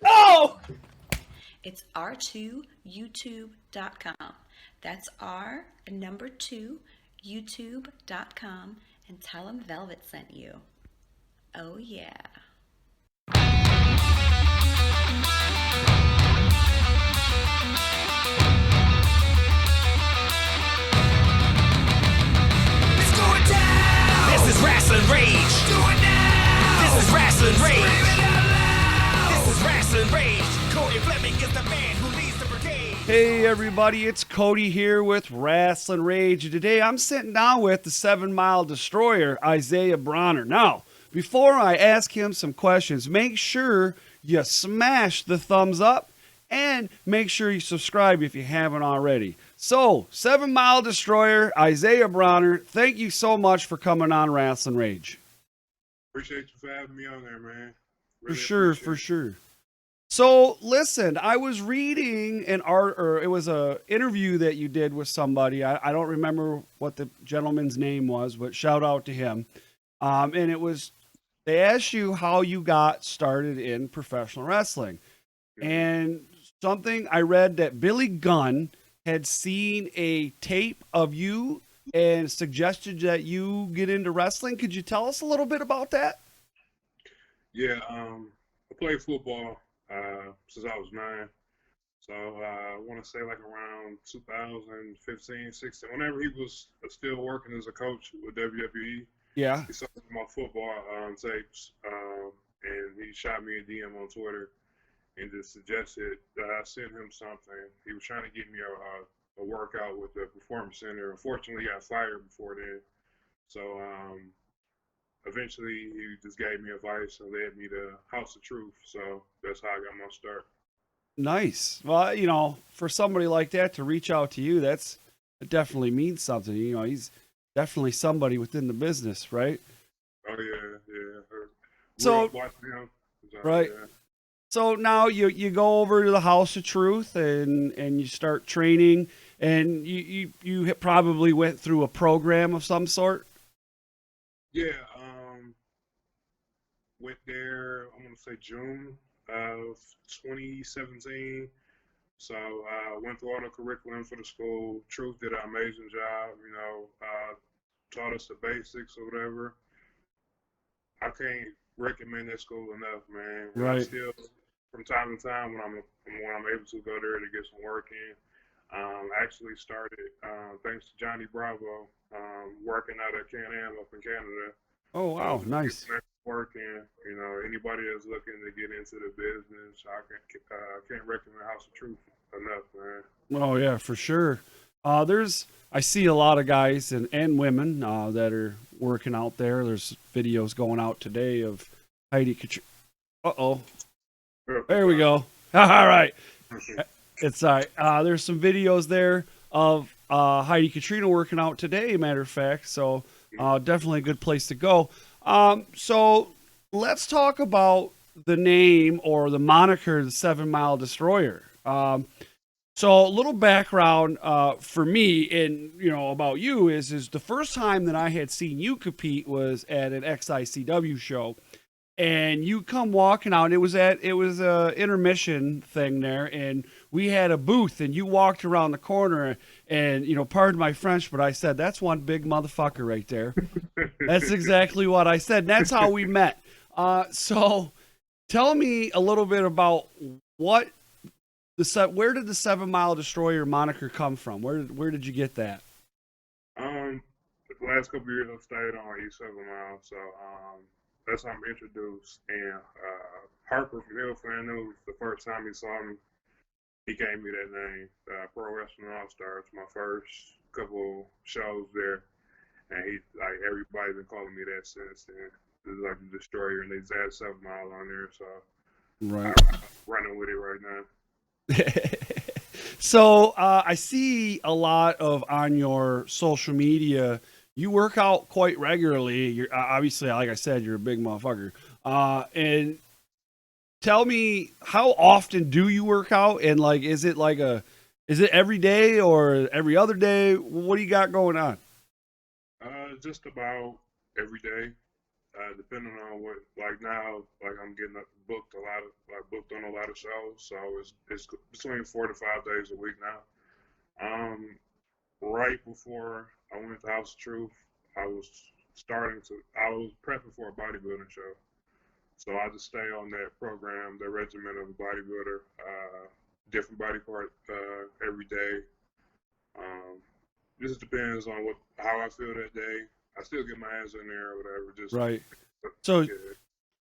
Oh! It's r2youtube.com. That's R number 2 youtube.com, and tell them Velvet sent you. Oh yeah. Let's go it down! This is Rasslin Rage! Do it now! This is Rasslin Rage! Scream it out loud! This is Rasslin Rage! Cody Fleming is the man who leads the brigade! Hey everybody, it's Cody here with Rasslin Rage. Today I'm sitting down with the 7 Mile Destroyer, Isaiah Broner. Now, before I ask him some questions, make sure you smash the thumbs up and make sure you subscribe if you haven't already. So, 7 Mile Destroyer, Isaiah Broner, thank you so much for coming on Rasslin Rage. Appreciate you for having me on there, man. For sure. So listen, I was reading an art, or it was a interview that you did with somebody. I don't remember what the gentleman's name was, but shout out to him. And it was, they asked you how you got started in professional wrestling. And something I read that Billy Gunn had seen a tape of you and suggested that you get into wrestling. Could you tell us a little bit about that? Yeah, I played football since I was 9. So I want to say like around 2015, 16, whenever he was still working as a coach with WWE. Yeah. He saw my football tapes, and he shot me a DM on Twitter and just suggested that I send him something. He was trying to get me a workout with the Performance Center. Unfortunately, I got fired before then. So eventually, he just gave me advice and led me to House of Truth. So that's how I got my start. Nice. Well, you know, for somebody like that to reach out to you, it definitely means something. You know, he's definitely somebody within the business, right? Oh yeah. So, Watching him. So, right. Yeah. So now you go over to the House of Truth and you start training, and you probably went through a program of some sort. Yeah. Went there. I'm gonna say June of 2017. So went through all the curriculum for the school. Truth did an amazing job. You know, taught us the basics or whatever. I can't recommend that school enough, man. Right. I still, from time to time, when I'm able to go there to get some work in, I actually started thanks to Johnny Bravo, working out at Can-Am up in Canada. Oh wow, nice. Working, you know, anybody that's looking to get into the business, I can't recommend House of Truth enough, man. Oh yeah, for sure. I see a lot of guys and women that are working out there. There's videos going out today of Heidi Katrina. Uh-oh. There we go. All right. It's all right. There's some videos there of Heidi Katrina working out today, matter of fact. So definitely a good place to go. So let's talk about the name or the moniker, the 7 Mile Destroyer. So a little background for me and, you know, about you is the first time that I had seen you compete was at an XICW show, and you come walking out. It was a intermission thing there, and we had a booth, and you walked around the corner, and, you know, pardon my French, but I said, that's one big motherfucker right there. That's exactly what I said. That's how we met. So tell me a little bit about where did the 7 Mile Destroyer moniker come from? Where did you get that? The last couple of years I've stayed on East 7 Mile, so that's how I'm introduced. And Harper from Hill Fan News, the first time he saw me, he gave me that name, Pro Wrestling All Stars, my first couple shows there. And everybody been calling me that since then. It's like the Destroyer, and they just add 7 Mile on there, so right. I'm running with it right now. So I see a lot of on your social media. You work out quite regularly. You're obviously, like I said, you're a big motherfucker. And tell me, how often do you work out? And like, is it every day or every other day? What do you got going on? Just about every day. depending on what, like now, like I'm getting booked booked on a lot of shows, so it's between 4 to 5 days a week now. Right before I went to House of Truth, I was I was prepping for a bodybuilding show. So I just stay on that program, the regimen of a bodybuilder, different body part every day. Just depends on how I feel that day. I still get my ass in there or whatever. Just Right. So yeah.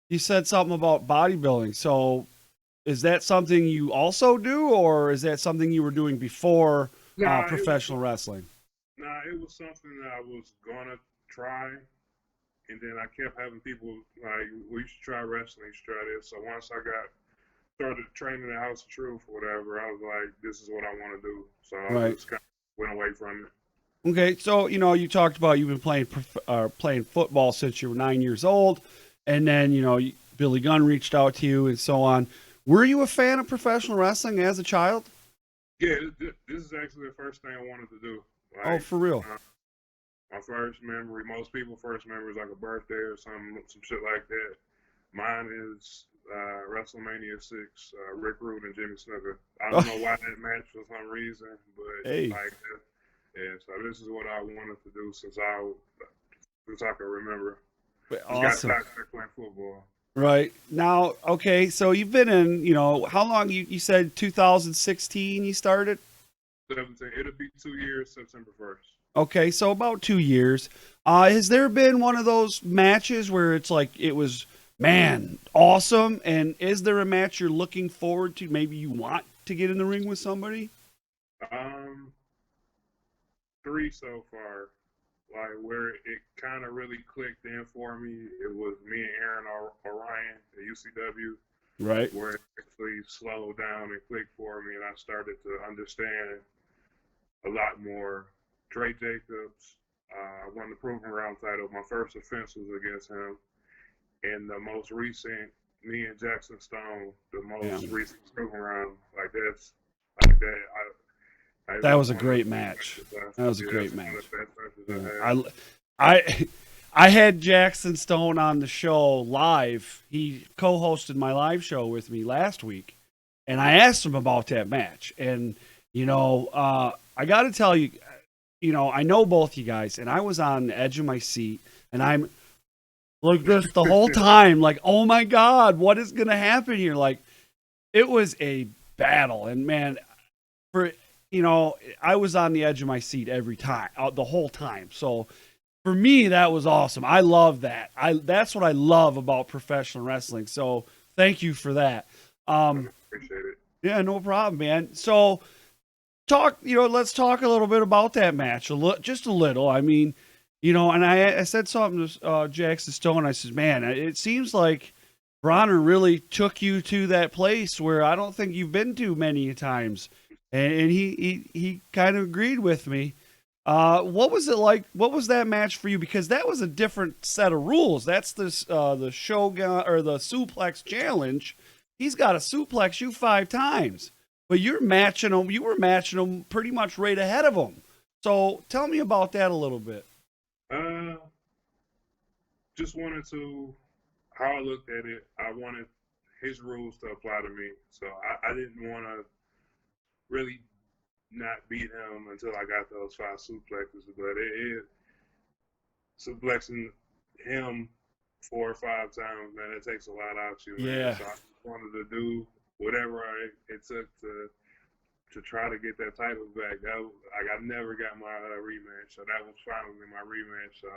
you said something about bodybuilding. So is that something you also do, or is that something you were doing before professional wrestling? Nah, it was something that I was gonna try, and then I kept having people like, "Well, you should try wrestling. You should try this." So once I started training at House of Truth or whatever, I was like, "This is what I want to do." So I just kind of went away from it. Okay, so you talked about you've been playing football since you were 9 years old, and then Billy Gunn reached out to you and so on. Were you a fan of professional wrestling as a child? Yeah, this is actually the first thing I wanted to do. Like, Oh, for real? My first memory, most people's first memory is like a birthday or some shit like that. Mine is WrestleMania 6, Rick Rude and Jimmy Snuka. I don't know why that match for some reason, but like, yeah. So this is what I wanted to do since I can remember. Awesome. Got back playing football. Right now, okay. So you've been in, how long? You said 2016 you started. 17. It'll be 2 years, September 1st. Okay, so about 2 years. Has there been one of those matches where it's like it was, man, awesome? And is there a match you're looking forward to? Maybe you want to get in the ring with somebody? 3 so far. Like where it kind of really clicked in for me, it was me and Aaron Orion at UCW. Right. Where it actually slowed down and clicked for me, and I started to understand a lot more. Dre Jacobs won the Proving Ground title. My first offense was against him. And the most recent, me and Jackson Stone, the most recent Proving Ground, like that. That was a great match. That was a great match. I had Jackson Stone on the show live. He co-hosted my live show with me last week, and I asked him about that match. And I got to tell you, I know both you guys, and I was on the edge of my seat, and I'm like this the whole time, like, oh my God, what is gonna happen here? Like, it was a battle, and man, I was on the edge of my seat every time, the whole time. So for me, that was awesome. I love that. That's what I love about professional wrestling. So thank you for that. Appreciate it. Yeah, no problem, man. So let's talk a little bit about that match, just a little. I mean, and I said something to Jackson Stone. I said, man, it seems like Broner really took you to that place where I don't think you've been to many times. And he kind of agreed with me. What was it like? What was that match for you? Because that was a different set of rules. That's the Shogun or the suplex challenge. He's got to suplex you 5 times, but you were matching him pretty much right ahead of him. So tell me about that a little bit. Just wanted to, how I looked at it, I wanted his rules to apply to me. So I didn't want to really not beat him until I got those 5 suplexes, but suplexing him 4 or 5 times, man, it takes a lot out of you. Man. Yeah. So I just wanted to do whatever it took to try to get that title back. I never got my rematch, so that was finally my rematch. So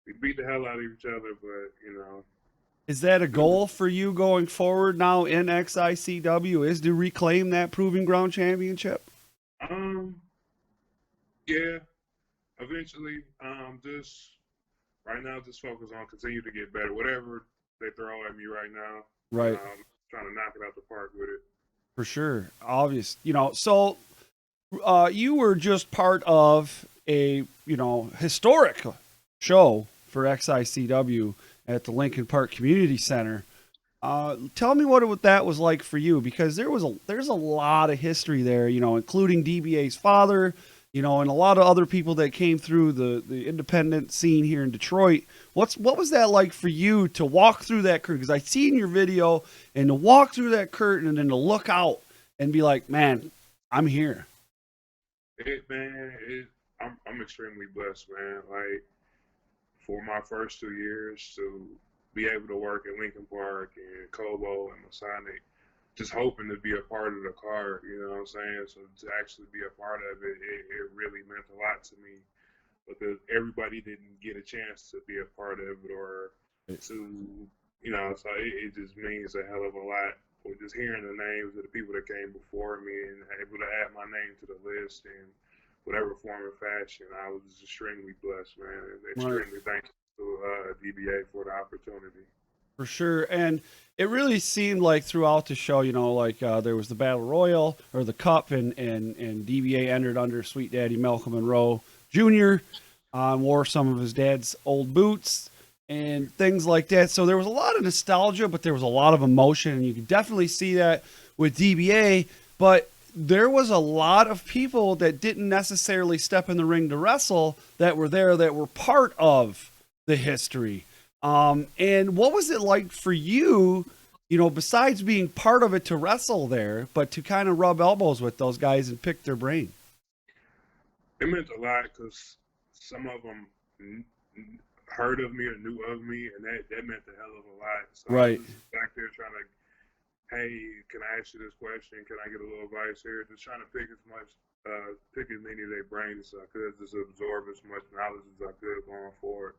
we beat the hell out of each other, but Is that a goal for you going forward now in XICW? Is to reclaim that Proving Ground Championship? Yeah, eventually. Just right now, just focus on continue to get better. Whatever they throw at me right now, right? Trying to knock it out the park with it. For sure, obvious. So you were just part of a historic show for XICW at the Lincoln Park Community Center. Tell me what that was like for you, because there's a lot of history there, including DBA's father, you know, and a lot of other people that came through the independent scene here in Detroit. What was that like for you to walk through that curtain? Because I seen your video, and to walk through that curtain and then to look out and be like, man, I'm here. I'm extremely blessed, man. Like, for my first 2 years to be able to work at Lincoln Park and Kobo and Masonic, just hoping to be a part of the card, you know what I'm saying? So to actually be a part of it, it really meant a lot to me, because everybody didn't get a chance to be a part of it, or to, you know, so it just means a hell of a lot. Or just hearing the names of the people that came before me and able to add my name to the list in whatever form or fashion, I was extremely blessed, man. Extremely thankful to DBA for the opportunity. For sure. And it really seemed like throughout the show, you know, like there was the Battle Royal or the Cup, and DBA entered under Sweet Daddy Malcolm Monroe Jr., wore some of his dad's old boots and things like that. So there was a lot of nostalgia, but there was a lot of emotion, and you could definitely see that with DBA. But there was a lot of people that didn't necessarily step in the ring to wrestle that were there, that were part of the history. And what was it like for you, you know, besides being part of it, to wrestle there, but to kind of rub elbows with those guys and pick their brain? It meant a lot, because some of them heard of me or knew of me, and that meant a hell of a lot. So Right. I was back there trying to, hey, can I ask you this question? Can I get a little advice here? Just trying to pick as many of their brains as I could, just absorb as much knowledge as I could going forward.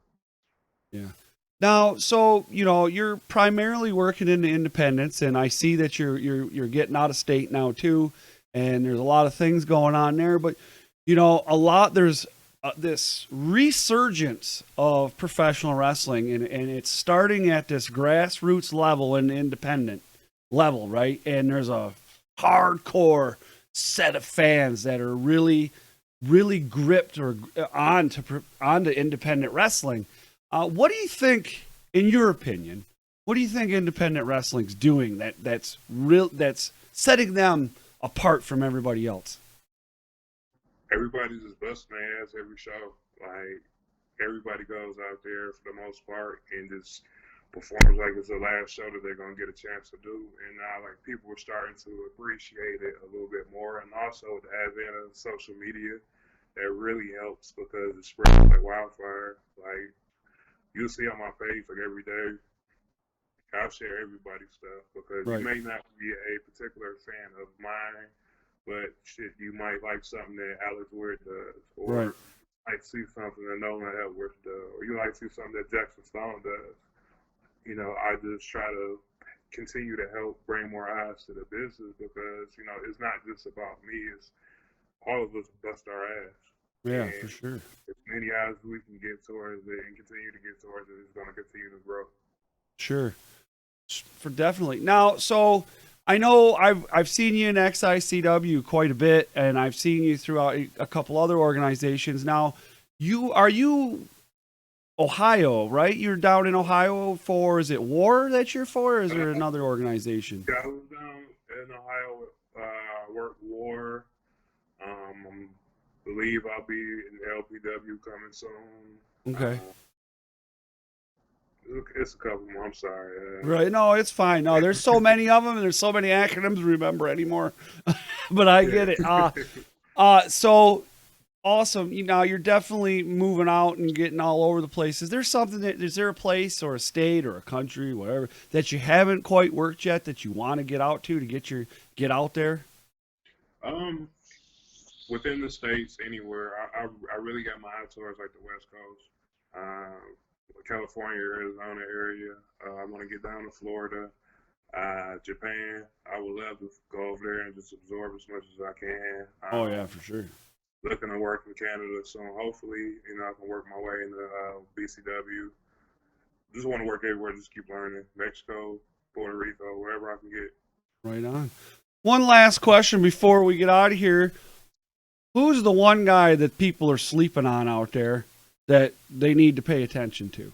Yeah. Now, so, you know, you're primarily working in the independents, and I see that you're getting out of state now too, and there's a lot of things going on there. But, you know, there's this resurgence of professional wrestling, and it's starting at this grassroots level and independent level, right? And there's a hardcore set of fans that are really, really gripped or onto independent wrestling. What do you think, in your opinion, what do you think independent wrestling's doing that's setting them apart from everybody else? Everybody's just busting their ass every show. Like, everybody goes out there for the most part and just performs like it's the last show that they're gonna get a chance to do. And now, like, people are starting to appreciate it a little bit more, and also the advent of social media, that really helps, because it spreads like wildfire. Like, you'll see on my page, like, every day, I'll share everybody's stuff, because Right. you may not be a particular fan of mine, but shit, you might like something that Alex Weir does, or Right. might see something that Nolan Edwards does, or you might see something that Jackson Stone does. You know, I just try to continue to help bring more eyes to the business, because, you know, it's not just about me, it's all of us bust our ass. Yeah, And for sure. as many eyes we can get towards it and continue to get towards it, it's going to continue to grow. Sure. For definitely. Now, so I know I've seen you in XICW quite a bit, and I've seen you throughout a couple other organizations. Now, are you Ohio, right? You're down in Ohio for, is it War that you're for, or is there another organization? Yeah, I was down in Ohio with Work War. I believe I'll be in LPW coming soon. Okay. It's a couple more. I'm sorry. Right. No, it's fine. No, there's so many of them, and there's so many acronyms to remember anymore. But I get it. So awesome. You know, you're definitely moving out and getting all over the place. Is there a place or a state or a country, whatever, that you haven't quite worked yet that you want to get out to get out there? Within the states, anywhere. I really got my eye towards, like, the West Coast, California, Arizona area. I want to get down to Florida, Japan. I would love to go over there and just absorb as much as I can. Oh yeah, for sure. Looking to work in Canada soon. Hopefully, you know, I can work my way into BCW. Just want to work everywhere. Just keep learning. Mexico, Puerto Rico, wherever I can get. Right on. One last question before we get out of here. Who's the one guy that people are sleeping on out there that they need to pay attention to?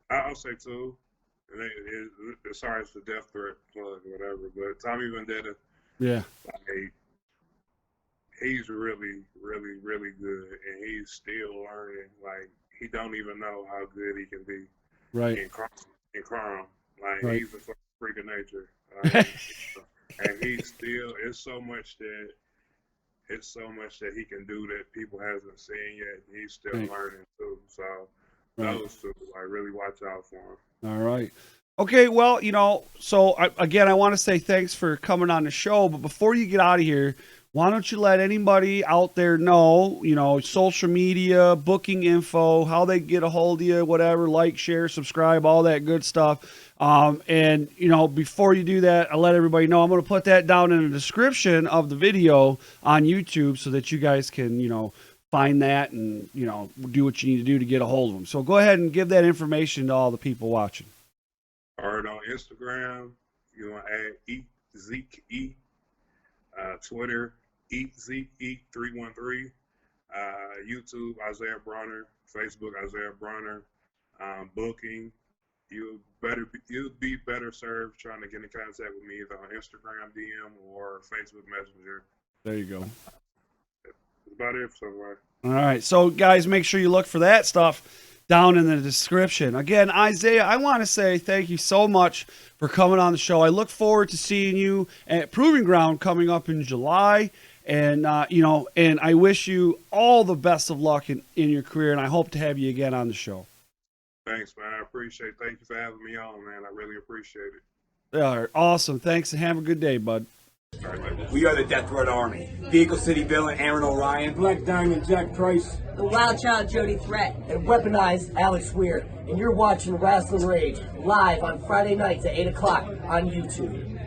I'll say two. Sorry, it's the death threat plug or whatever, but Tommy Vendetta Yeah. Like, he's really, really, really good, and he's still learning. Like, he don't even know how good he can be Right. in crime. Like, Right. he's a fucking freak of nature. Like, and he's still, it's so much that he can do that people hasn't seen yet. He's still Right. learning too. So Right. those two, like, really watch out for him. All right. Okay, well, so again, I want to say thanks for coming on the show. But before you get out of here, why don't you let anybody out there know, social media, booking info, how they get a hold of you, whatever, like, share, subscribe, all that good stuff. And, before you do that, I'll let everybody know I'm going to put that down in the description of the video on YouTube so that you guys can, find that and, do what you need to do to get a hold of them. So go ahead and give that information to all the people watching. Or on Instagram, you want to add Eat Zeke E. Twitter, Eat Zeke Eat 313. YouTube, Isaiah Broner. Facebook, Isaiah Broner. Booking, you'll be better served trying to get in contact with me either on Instagram DM or Facebook Messenger. There you go. That's about it so far. All right. So, guys, make sure you look for that stuff down in the description. Again, Isaiah, I want to say thank you so much for coming on the show. I look forward to seeing you at Proving Ground coming up in July. And, and I wish you all the best of luck in your career. And I hope to have you again on the show. Thanks, man. I appreciate it. Thank you for having me on, man. I really appreciate it. All right. Awesome. Thanks, and have a good day, bud. We are the Death Threat Army. Vehicle City villain Aaron Orion. Black Diamond Jack Price. The Wild Child Jody Threat. And weaponized Alex Weir. And you're watching Rasslin Rage live on Friday nights at 8 o'clock on YouTube.